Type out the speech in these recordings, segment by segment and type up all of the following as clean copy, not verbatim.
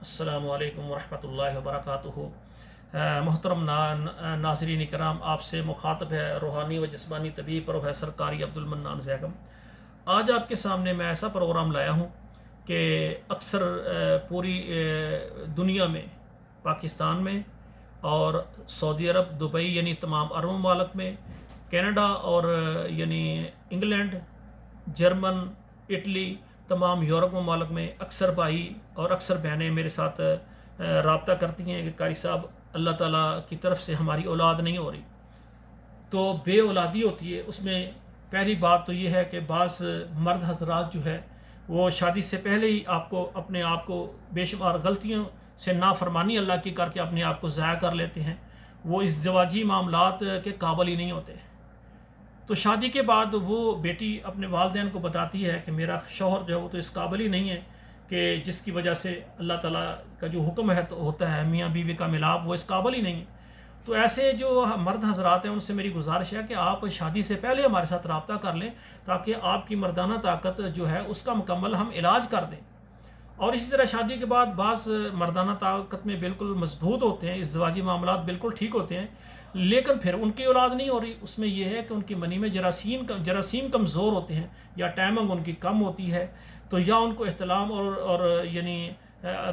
अस्सलामु अलैकुम वरहमतुल्लाहि वबरकातुहू। मोहतरम नाज़रीन इकराम, आपसे मुखातब है रूहानी व जिस्मानी तबीब प्रोफेसर कारी अब्दुल मन्नान ज़ैगम। आज आपके सामने मैं ऐसा प्रोग्राम लाया हूँ कि अक्सर पूरी दुनिया में, पाकिस्तान में और सऊदी अरब, दुबई यानी तमाम अरब ममालिक में, कनाडा और यानी इंग्लैंड, जर्मन, इटली, तमाम यूरोप ममालिक में अक्सर भाई और अक्सर बहनें मेरे साथ रब्ता करती हैं कि कारी साहब, अल्लाह ताला की तरफ से हमारी औलाद नहीं हो रही। तो बे औलादी होती है, उसमें पहली बात तो ये है कि बाज़ मर्द हजरात जो है वो शादी से पहले ही आपको अपने आप को बेशुमार गलतियों से नाफरमानी अल्लाह की करके अपने आप को ज़ाया कर लेते हैं। वो इस ज़वाजी मामलात के काबिल ही नहीं होते। तो शादी के बाद वो बेटी अपने वालिदैन को बताती है कि मेरा शौहर जो है वो तो इस काबिल ही नहीं है कि जिसकी वजह से अल्लाह ताला का जो हुक्म है तो होता है मियाँ बीवी का मिलाप, वो इस काबिल ही नहीं है। तो ऐसे जो मर्द हजरात हैं उनसे मेरी गुजारिश है कि आप शादी से पहले हमारे साथ रब्ता कर लें ताकि आपकी मर्दाना ताकत जो है उसका मुकम्मल हम इलाज कर दें। और इसी तरह शादी के बाद बाज़ मर्दाना ताकत में बिल्कुल मजबूत होते हैं, इज़्दिवाजी मामलात बिल्कुल ठीक होते हैं, लेकिन फिर उनकी औलाद नहीं हो रही। उसमें यह है कि उनकी मनी में जरासीम कमज़ोर होते हैं, या टाइमिंग उनकी कम होती है, तो या उनको एहतलाम और यानी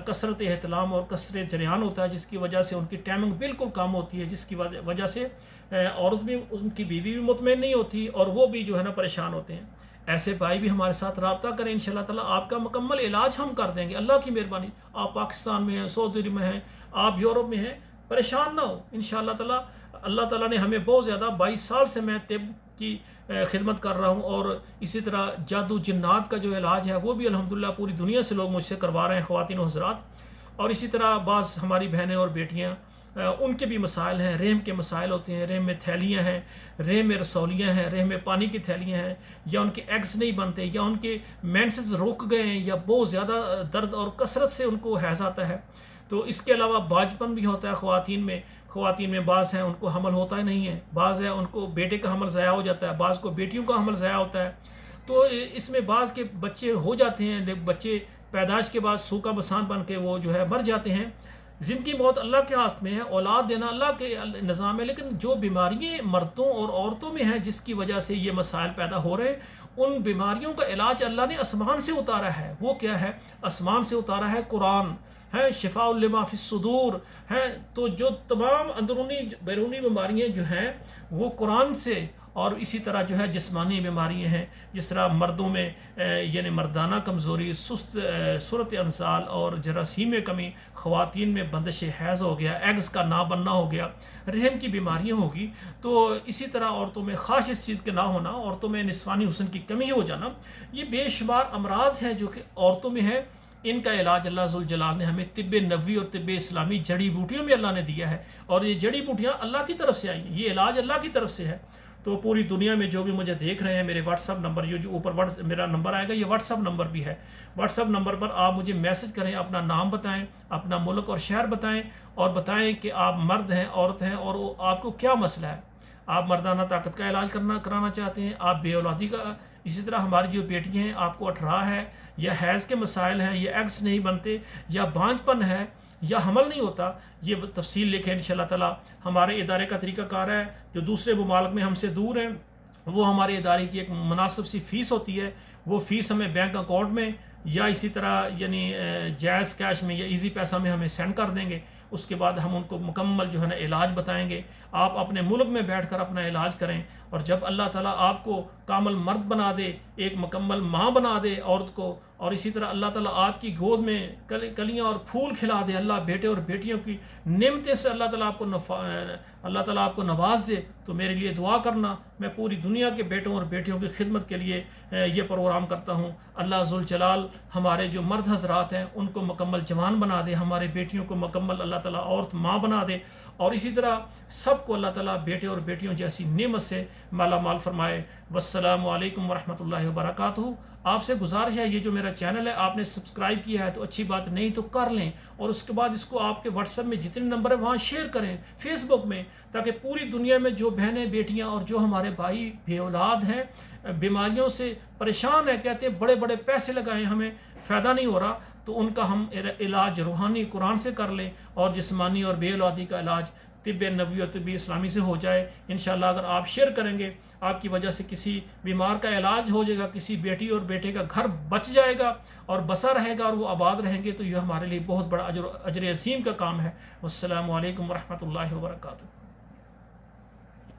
कसरत एहतलाम और कसरत जरियान होता है, जिसकी वजह से उनकी टाइमिंग बिल्कुल कम होती है, जिसकी वजह से औरत भी, उनकी बीवी भी मुतमईन नहीं होती और वो भी जो है ना परेशान होते हैं। ऐसे भाई भी हमारे साथ रब्ता करें, इंशाअल्लाह ताला आपका मुकम्मल इलाज हम कर देंगे, अल्लाह की मेहरबानी। आप पाकिस्तान में हैं, सऊदी में हैं, आप यूरोप में हैं, परेशान ना हो। इंशाअल्लाह ताला अल्लाह ताला ने हमें बहुत ज़्यादा 22 साल से मैं तिब की खिदमत कर रहा हूँ, और इसी तरह जादू जिन्नात का जो इलाज है वो भी अल्हम्दुलिल्लाह पूरी दुनिया से लोग मुझसे करवा रहे हैं, ख़वातीन और हज़रात। और इसी तरह बाज़ हमारी बहनें और बेटियाँ, उनके भी मसाइल हैं, रेम के मसाइल होते हैं, रेम में थैलियाँ हैं, रेम में रसौलियाँ हैं, रेम में पानी की थैलियाँ हैं, या उनके एग्स नहीं बनते, या उनके मेंसेस रुक गए हैं, या बहुत ज़्यादा दर्द और कसरत से उनको हैज़ आता है। तो इसके अलावा बाजपन भी होता है ख़वातीन में बाज़ हैं उनको हमल होता ही नहीं है, बाज़ है उनको बेटे का हमल ज़ाया हो जाता है, बाज़ को बेटियों का हमल ज़ाया होता है। तो इसमें बाज़ के बच्चे हो जाते हैं, बच्चे पैदाइश के बाद सूखा बसान बन के वो जो है मर जाते हैं। ज़िंदगी मौत अल्लाह के हाथ में है, औलाद देना अल्लाह के निज़ाम है, लेकिन जो बीमारियाँ मर्दों और औरतों में हैं जिसकी वजह से ये मसाइल पैदा हो रहे हैं, उन बीमारियों का इलाज अल्लाह ने आसमान से उतारा है। वो क्या है? आसमान से उतारा है कुरान है, शिफाउल लिमा फिस्सुदूर है। तो जो तमाम अंदरूनी बैरूनी बीमारियाँ जो हैं वो कुरान से, और इसी तरह जो है जिस्मानी बीमारियाँ हैं, जिस तरह मर्दों में यानी मर्दाना कमज़ोरी, सुस्त सूरत अंसाल और जरासीम में कमी, ख़वातीन में बंदिश हैज़ हो गया, एग्स का ना बनना हो गया, रहम की बीमारियाँ होगी। तो इसी तरह औरतों में ख़ास इस चीज़ के ना होना, औरतों में निस्वानी हुस्न की कमी हो जाना, ये बेशुमार अमराज हैं जो कि औरतों में है। इनका इलाज अल्लाह ज़ुल जलाल ने हमें तिब्बे नबवी और तिब्बे इस्लामी जड़ी बूटियों में अल्लाह ने दिया है, और ये जड़ी बूटियाँ अल्लाह की तरफ से आई हैं, ये इलाज अल्लाह की तरफ से है। तो पूरी दुनिया में जो भी मुझे देख रहे हैं, मेरे व्हाट्सअप नंबर जो ऊपर मेरा नंबर आएगा, ये व्हाट्सअप नंबर भी है। व्हाट्सअप नंबर पर आप मुझे मैसेज करें, अपना नाम बताएं, अपना मुल्क और शहर बताएं, और बताएं कि आप मर्द हैं, औरत हैं, और आपको क्या मसला है। आप मर्दाना ताकत का इलाज कराना चाहते हैं, आप बेऔलादी का, इसी तरह हमारी जो बेटियां हैं, आपको अठरा है, या हैज़ के मसाइल हैं, या एग्स नहीं बनते, या बांझपन है, या हमल नहीं होता, ये तफसील लिखें। इंशाअल्लाह ताला हमारे इदारे का तरीक़ाकार है, जो दूसरे ममालिक में हमसे दूर हैं, वो हमारे इदारे की एक मुनासिब सी फ़ीस होती है, वो फ़ीस हमें बैंक अकाउंट में या इसी तरह यानी जायज़ कैश में या इजी पैसा में हमें सेंड कर देंगे। उसके बाद हम उनको मुकम्मल जो है ना इलाज बताएंगे। आप अपने मुल्क में बैठकर अपना इलाज करें, और जब अल्लाह ताला आपको कामल मर्द बना दे, एक मुकम्मल माँ बना दे औरत को, और इसी तरह अल्लाह ताला आपकी गोद में कलियाँ और फूल खिला दे, अल्लाह बेटे और बेटियों की नेमतें से अल्लाह ताला आपको नवाज दे, तो मेरे लिए दुआ करना। मैं पूरी दुनिया के बेटों और बेटियों की खिदमत के लिए ये प्रोग्राम करता हूँ। अल्लाह ज़ुल जलाल हमारे जो मर्द हजरात हैं उनको मुकम्मल जवान बना दे, हमारे बेटियों को मुकम्मल अल्लाह ताला औरत माँ बना दे, और इसी तरह सबको अल्लाह ताला बेटे और बेटियों जैसी नेमत से माला माल फरमाए। वस्सलामु अलैकुम वरहमतुल्लाहि वबरकातुहू। आपसे गुजारिश है, ये जो मेरा चैनल है आपने सब्सक्राइब किया है तो अच्छी बात, नहीं तो कर लें, और उसके बाद इसको आपके व्हाट्सएप में जितने नंबर है वहाँ शेयर करें, फेसबुक में, ताकि पूरी दुनिया में जो बहनें बेटियाँ और जो हमारे भाई बेऔलाद हैं, बीमारियों से परेशान हैं, कहते हैं बड़े बड़े पैसे लगाएं हमें फ़ायदा नहीं हो रहा, تو ان کا ہم علاج روحانی قرآن سے کر لیں اور جسمانی اور بے اولادی کا علاج طب نبوی اور طب اسلامی سے ہو جائے. انشاءاللہ اگر آپ شیئر کریں گے آپ کی وجہ سے کسی بیمار کا علاج ہو جائے گا, کسی بیٹی اور بیٹے کا گھر بچ جائے گا اور بسا رہے گا اور وہ آباد رہیں گے, تو یہ ہمارے لیے بہت بڑا اجر عظیم کا کام ہے. والسلام علیکم ورحمۃ اللہ وبرکاتہ.